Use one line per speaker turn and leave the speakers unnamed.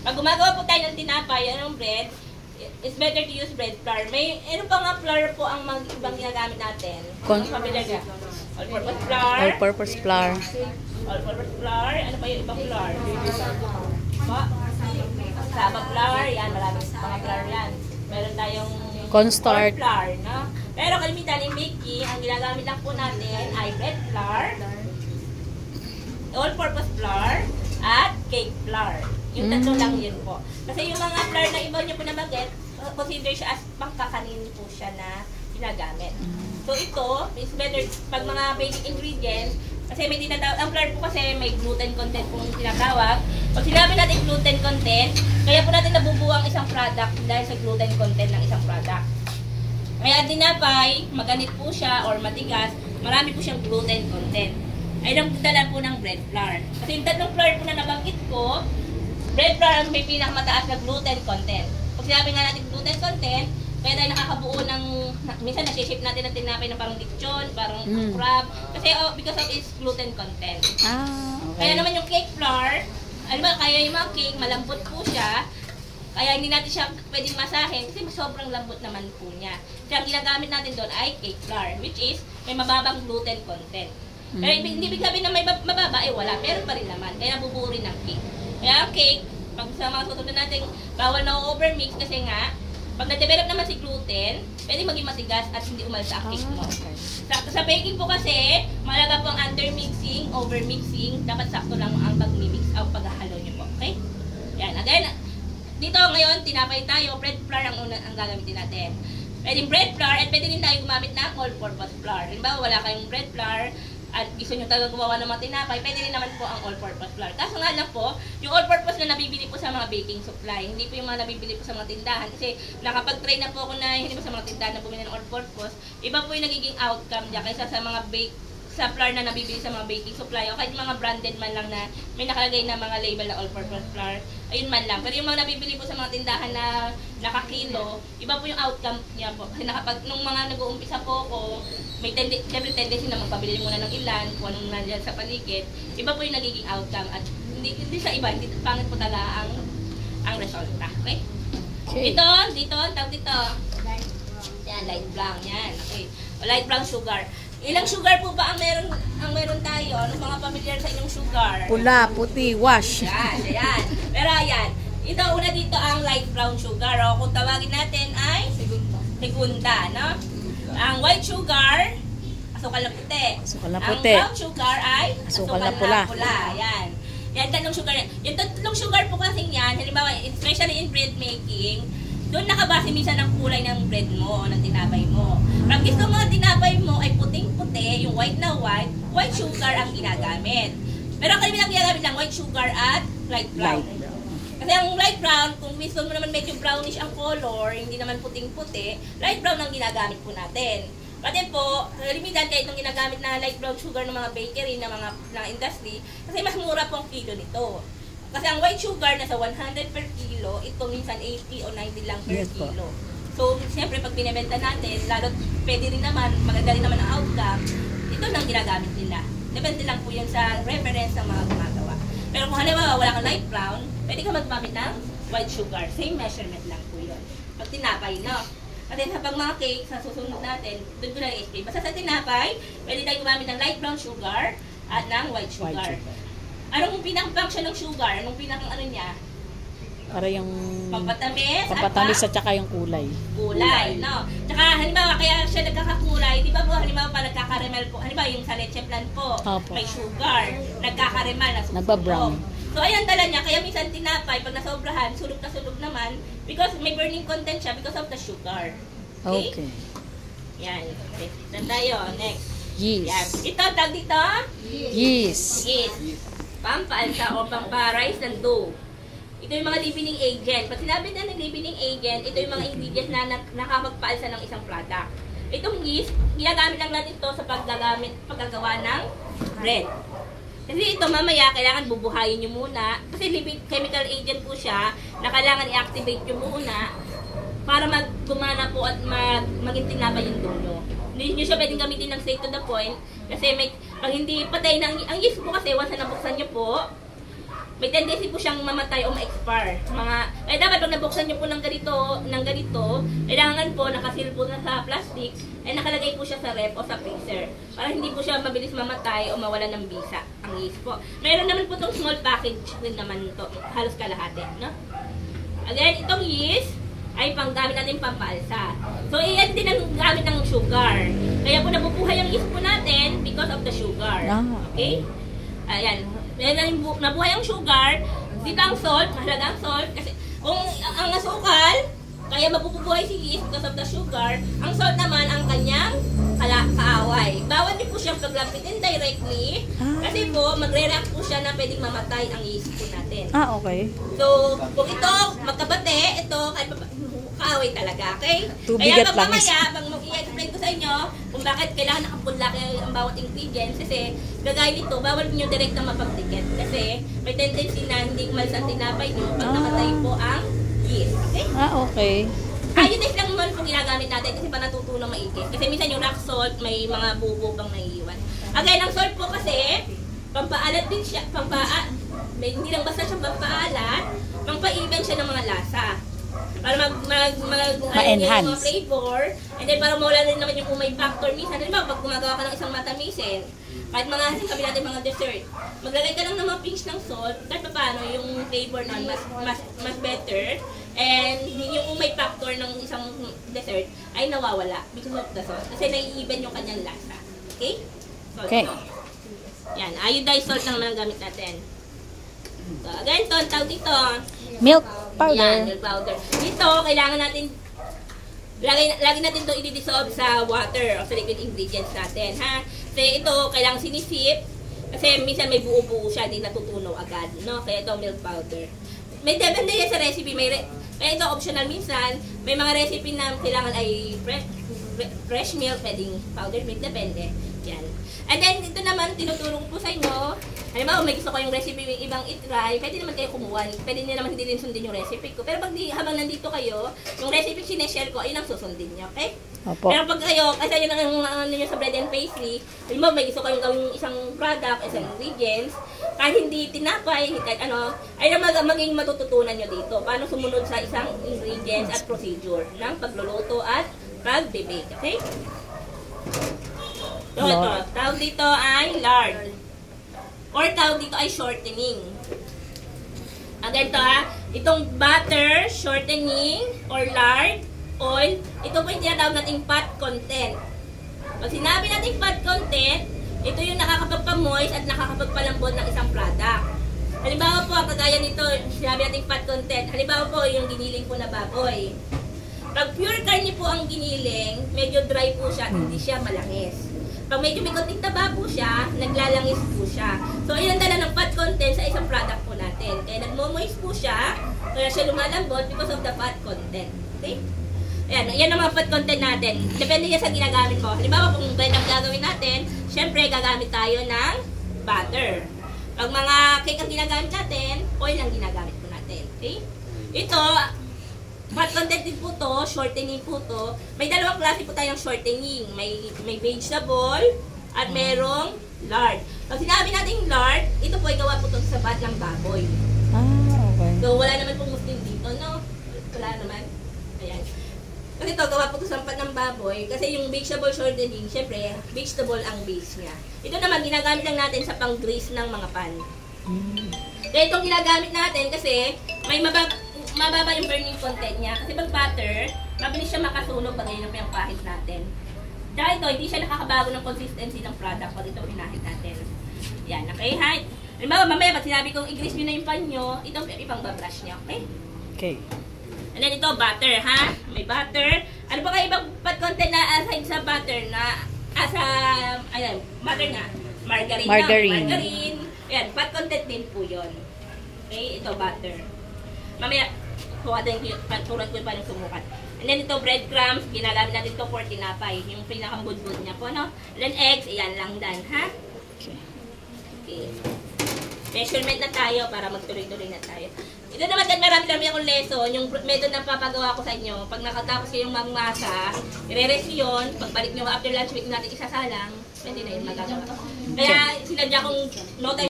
Pag gumagawa po tayo ng tinapay, anong bread, it's better to use bread flour. May, ano pa nga flour po ang ibang ginagamit natin? Ang pamilya niya? All-purpose flour.
All-purpose flour.
All-purpose flour. Ano pa yung ibang flour? Saba flour. Yan, maraming mga flour yan. Meron tayong
cornstarch
flour, no? Pero kalimitan in baking, ang ginagamit lang po natin ay bread flour, all-purpose flour, at cake flour. Yung tatlo lang yun po. Kasi yung mga flour na iba nyo po na baget, consider siya as pangkakanin po siya na ginagamit. So ito, is better pag mga basic ingredients, kasi may tinatawag, ang flour po kasi may gluten content pong tinatawag. Pag sinabi natin gluten content, kaya po natin nabubuo ang isang product dahil sa gluten content ng isang product. Kaya tinapay, maganit po siya or matigas, marami po siyang gluten content. Ay ang dalan po ng bread flour. Kasi yung tatlong flour po na nabanggit ko, bread flour ang may pinakamataas na gluten content. Pag sinabi nga natin gluten content, kaya tayo nakakabuo ng, minsan nasi-shape natin ng tinapay na parang lechon, parang crab, kasi because of its gluten content.
Okay.
Kaya naman yung cake flour, alam mo, kaya yung mga cake, malambot po siya, kaya hindi natin siya pwedeng masahin kasi sobrang lambot naman po niya. Kaya ang ginagamit natin doon ay cake flour, which is may mababang gluten content. Pero hindi ibig sabihin na may mababa, wala. Meron pa rin naman. Kaya nabubuo rin ng cake. Kaya ang cake, pag sa mga susunod natin, bawal na overmix kasi nga, pag na-develop naman si gluten, pwede maging matigas at hindi umalsa ang cake mo. Sa baking po kasi, malaga po ang undermixing, overmixing, dapat sakto lang ang pag-mix o paghahalo nyo po. Okay? Yan. Again, dito ngayon, tinapay tayo, bread flour ang gagamitin natin. Pwedeng bread flour at pwede rin tayo gumamit ng all-purpose flour. Halimbawa, wala kayong bread flour at gusto nyo talaga gumawa ng mga tinapay, pwede rin naman po ang all-purpose flour. Kaso nga lang po, yung all-purpose na nabibili po sa mga baking supply, hindi po yung mga nabibili po sa mga tindahan. Kasi nakapag-try na po ako na hindi po sa mga tindahan na bumili ng all-purpose, iba po yung nagiging outcome niya kaysa sa mga sa flour na nabibili sa mga baking supply o kahit mga branded man lang na may nakalagay na mga label na all-purpose flour, ayun man lang. Pero yung mga nabibili po sa mga tindahan na nakakilo, iba po yung outcome niya po. Kasi nung mga nag-uumpisa po ako, may tendency na magpabili muna ng ilan, kung anong nandiyan sa paligid, iba po yung nagiging outcome at hindi sa iba, hindi pangit po talaga ang resulta. Okay? Dito, tawag dito. Yan, light brown, yan. Okay. O, light brown sugar. Ilang sugar po ba ang meron tayo? Anong mga familiar sa inyong sugar?
Pula, puti, wash.
Yan. Pero ayan, ito una dito ang light brown sugar. O, kung tawagin natin ay segunda, no? Ang white sugar, asukal na puti.
Asukal na puti.
Ang brown sugar ay
asukal na pula.
Yan. Yan, tatlong sugar. Yung tatlong sugar po kasi yan, halimbawa, especially in bread making, doon nakabase minsan ang kulay ng bread mo o ng tinapay mo. Pag gusto mo ang tinapay mo ay puting-puti, yung white na white sugar ang ginagamit. Pero kalimitan ginagamit lang white sugar at light brown. Kasi ang light brown, kung gusto mo naman medyo brownish ang color, hindi naman puting-puti, light brown ang ginagamit po natin. Pati po, kalimitan kahit itong ginagamit na light brown sugar ng mga bakery, ng mga industry, kasi mas mura po ang kilo nito. Kasi ang white sugar nasa 100 per kilo, ito minsan 80 o 90 lang per kilo. So, siyempre pag binibenta natin, lalo pwede rin naman, maganda rin naman ang outcome, ito lang ginagamit nila. Depende lang po yan sa reference ng mga gumagawa. Pero kung halimbawa wala kang light brown, pwede ka magmamit ng white sugar. Same measurement lang po yun. Pag tinapay, no? Kasi sa pag mga cake, sa susunod natin, doon ko na i-explain. Basta sa tinapay, pwede tayo gumamit ng light brown sugar at ng white sugar. Anong pinaka-function ng sugar? Anong pinaka-ano niya?
Para yung
pampatamis
at saka yung kulay.
Kulay, no? Tsaka halimbawa, kaya siya nagkakakulay, di ba po, halimbawa pa nagkakaramel po, halimbawa yung sa leche plan po, may sugar, nagkakaramel na susunod.
Nagba-brown.
So ayan tala niya, kaya minsan tinapay, pag nasobrahan, sulog na sulog naman, because may burning content siya because of the sugar. Okay? Yan. Okay. Dan tayo. Next.
Yeast.
Yan. Ito, tag dito?
Yeast.
Pampaalsa o pamparise ng dough. Ito yung mga leavening agent. Pag sinabi na ng leavening agent, ito yung mga ingredients na nakakapagpaalsa ng isang product. Itong yeast, ginagamit lang natin ito sa paggagawa ng bread. Kasi ito mamaya, kailangan bubuhayin nyo muna. Kasi chemical agent po siya, na kailangan i-activate nyo muna para gumana po at maging tinapay yung dough nyo. Hindi nyo siya pwedeng gamitin ng straight to the point. Kasi pag hindi patay na, ang yeast po kasi, once na nabuksan nyo po, may tendency po siyang mamatay o ma-expire. Kaya dapat pag nabuksan nyo po ng ganito, kailangan po nakasil po na sa plastic, ay nakalagay po siya sa ref o sa freezer. Para hindi po siya mabilis mamatay o mawala ng bisa ang yeast po. Meron naman po itong small package din naman ito, halos kalahati, no? Again, itong yeast ay panggamit natin pampalsa. So, iyan din ang gamit ng sugar. Kaya po nabubuhay ang yeast po natin because of the sugar. Okay? Ayan. Nabuhay ang sugar, dito ang salt, mahalaga ang salt, kasi kung ang asukal, kaya mabubuhay si yeast because of the sugar, ang salt naman ang kanyang kaaway. Bawal din po siyang paglapitin directly, kasi po, magre-react po siya na pwedeng mamatay ang yeast po natin.
Okay.
So, kung ito, magkabate, ito, kaaway talaga, okay?
Tubigat
Kaya pag
lang
mamaya, pag i-explain ko sa inyo kung bakit kailangan nakapunla ang bawat ingredients, kasi gagaya nito, bawal nyo direct na mapagdikit. Kasi may tendency na hindi umalis ang tinapay nyo pag namatay po ang yeast. Okay?
Okay.
Iodine lang naman po ginagamit natin kasi pa natutunang maigit. Kasi minsan yung rock salt, may mga bubo pang naiiwan. Again, ang salt po kasi, pampaalat din siya, hindi lang basta siyang pampaalat, pampaibig siya ng mga lasa. Para
ma-enhance
yung mga flavor, and then para mawala rin naman yung umay factor minsan. Diba, pag gumagawa ka ng isang matamisin, kahit mga sabi natin mga dessert, maglagay ka lang ng mga pinch ng salt, kahit paano yung flavor nun mas better, and yung umay factor ng isang dessert ay nawawala because of the salt. Kasi nai-even yung kanyang lasa. Okay? Salt.
Okay.
Yan, iodized salt lang naman gamit natin. So, again, ang tawag dito,
Milk powder.
yan, milk powder. Dito, kailangan natin, lagi natin ito i-dissolve sa water o sa liquid ingredients natin, ha? Kasi ito, kailangan sinisip, kasi minsan may buo-buo siya, hindi natutunaw agad, no? Kaya ito, milk powder. May depende yan sa recipe, kaya ito optional minsan, may mga recipe na kailangan ay fresh milk, pwedeng powdered milk, depende. Yan. And then, ito naman, tinuturo ko po sa inyo. Halimbawa, may gusto ko yung recipe yung ibang itry, pwede naman kayo kumuha. Pwede nyo naman hindi rin sundin yung recipe ko. Pero habang nandito kayo, yung recipe sineshare ko, ayun ang susundin nyo, okay?
Opo.
Pero pag kayo, kasi yun ang nyo sa bread and pastry, halimbawa, may gusto kayong gawing isang product, isang ingredients, kahit hindi tinapay, kahit ano, ay na maging matututunan nyo dito. Paano sumunod sa isang ingredients at procedure ng pagluluto at pag-bake, okay? So, ito, tawag dito ay lard. Or tawag dito ay shortening. Again to itong butter, shortening, or lard, oil, ito po yung tinatawag nating fat content. Pag sinabi nating fat content, ito yung nakakapagpamoist at nakakapagpalambot ng isang product. Halimbawa po, kagaya nito, sinabi nating fat content. Halimbawa po, yung giniling po na baboy. Pag pure carne po ang giniling, medyo dry po siya, hindi siya malangis. Pag medyo may konting taba po siya, naglalangis po siya. So, ayun ang dala ng fat content sa isang product po natin. Kaya nagmo-moist po siya, kaya siya lumalambot because of the fat content. Okay? Ayan, yan ang mga fat content natin. Depende yan sa ginagamit mo. Halimbawa, kung bread ang gagawin natin, syempre, gagamit tayo ng butter. Pag mga cake ang ginagamit natin, oil ang ginagamit po natin. Okay? Ito, fat content din po to, shortening po to. May dalawang klase po tayong shortening. May vegetable at merong lard. Pag sinabi natin lard, ito po ay gawa po to sa bat ng baboy.
Okay.
So, wala naman pong Muslim dito, no? Wala naman. Ayan. Kasi ito, gawa po to sa bat ng baboy. Kasi yung vegetable shortening, syempre, vegetable ang base niya. Ito naman, ginagamit lang natin sa pang-grease ng mga pan. Kaya itong ginagamit natin kasi may mababa yung burning content niya. Kasi pag butter, mabilis siya makasunog pag yun yung pahit natin. Dahil ito, hindi siya nakakabago ng consistency ng product pag ito pinahit natin. Yan, okay? Ha? Halimbawa, mamaya, pag sinabi kong i-grease nyo na yung pan nyo, ito ipang babrush nyo, okay?
Okay.
And then ito, butter, ha? May butter. Ano pa kayo ibang fat content na aside sa butter na, ayan, butter nga. Margarine. Margarine. Ayan, fat content din po yun. Okay, ito, butter. Mamaya, kuhatin ko yung tulad ko yung paano sumukat. And then ito, breadcrumbs, ginagamit natin ito for tinapay. Yung pinakambudbud niya po, no? And then eggs, iyan lang dan, ha? Okay. Measurement na tayo para magtuloy-tuloy na tayo. Ito naman din, marami akong lesson. Yung method na papagawa ko sa inyo. Pag nakatapos kayong mamasa, i-re-rest yun. Pagbalik nyo after lunch week natin isasalang, pwede na yun magagawa. Kaya sinadya kong no time